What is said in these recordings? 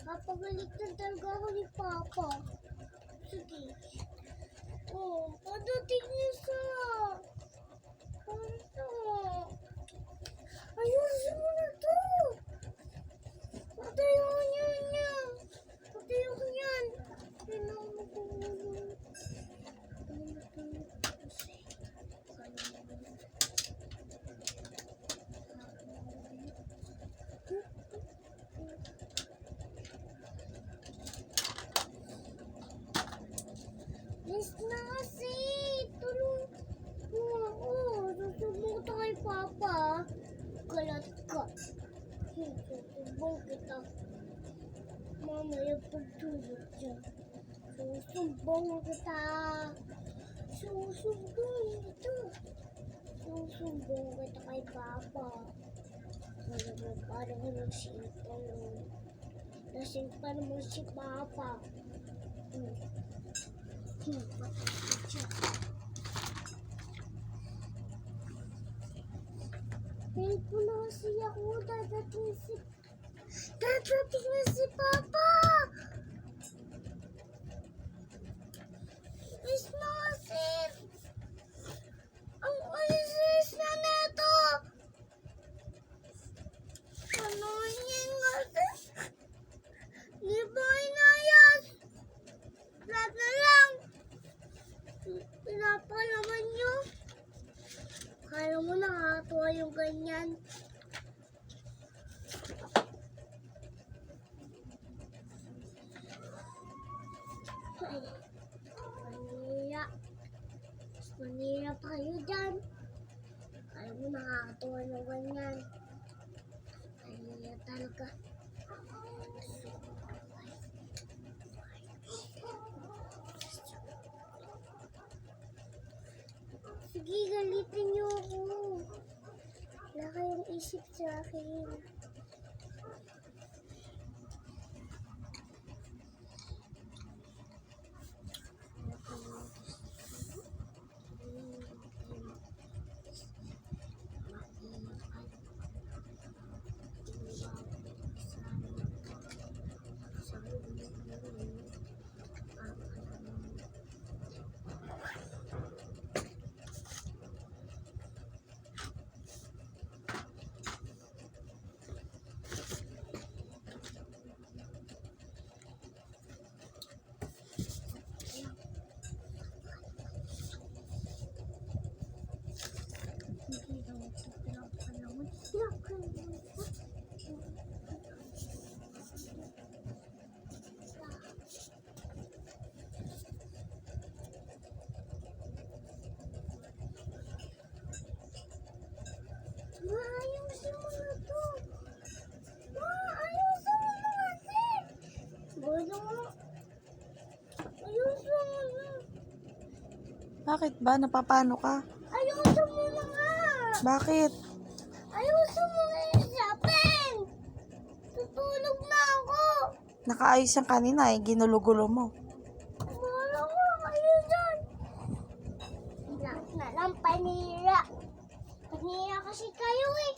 Papagalitan talaga ako ni Papa. Sige. Oh, padating niya sa... Ano? Ayusin mo na to. Patayo niya. Patayo ko yan. Kailangan mo kong ulo. Yes na kasi. Tulong mo ako. Susubong kita kay Papa. Kalat ka. Susubong kita. Mamaya pagtulog dyan. Susubong kita. Susubong kita. Susubong kita kay Papa. Parang nagsimpang. Lasing pa naman si Papa. Dahil po na kasi ako, dadating na si Papa! Miss na kasi! Ang alis na neto! Ano yan kasi? Di ba inayas? Lahat na lang! Pinapalaman nyo? Kala mo nakakatuwa yung ganyan. Ay, manira. Manira pa kayo dyan. Kala mo nakakatuwa yung ganyan. Manira talaga. Sige, galitin niyo ako. Wala kayong isip sa akin. Ayusin mo na to. Ayusin mo na kasi. Ayusin mo na. Bakit ba? Napapano ka? Ayusin mo na nga. Bakit? Ayusin mo na yung shopping. Tutulog na ako. Nakaayos yung kanina eh. Ginulo-gulo mo. Wala ko kayo dyan. Lahat na lang panira. Panira kasi kayo eh.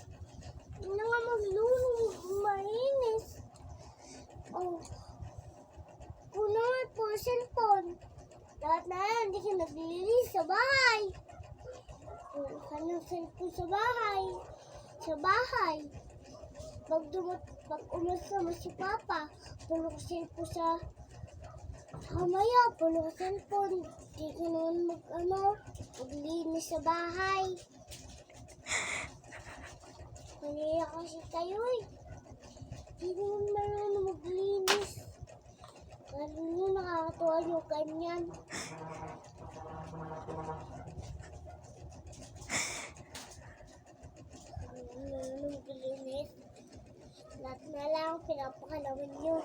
Hindi na nga maglulong. Mainis. Oh. Kunan po cellphone. Lahat na yan. Hindi ka naglilinis sa bahay. Kunan yung cellphone sa bahay. Sa bahay. Pag umas naman si Papa, puno ko cellphone sa kamaya, puno ko cellphone. Hindi ka naman maglinis sa bahay. Maniya kasi kayo eh. Hindi naman marunong maglinis. Lalo nyo nakakatuwa yung ganyan. Marunong maglinis. Lahat na lang pinapakalaman nyo.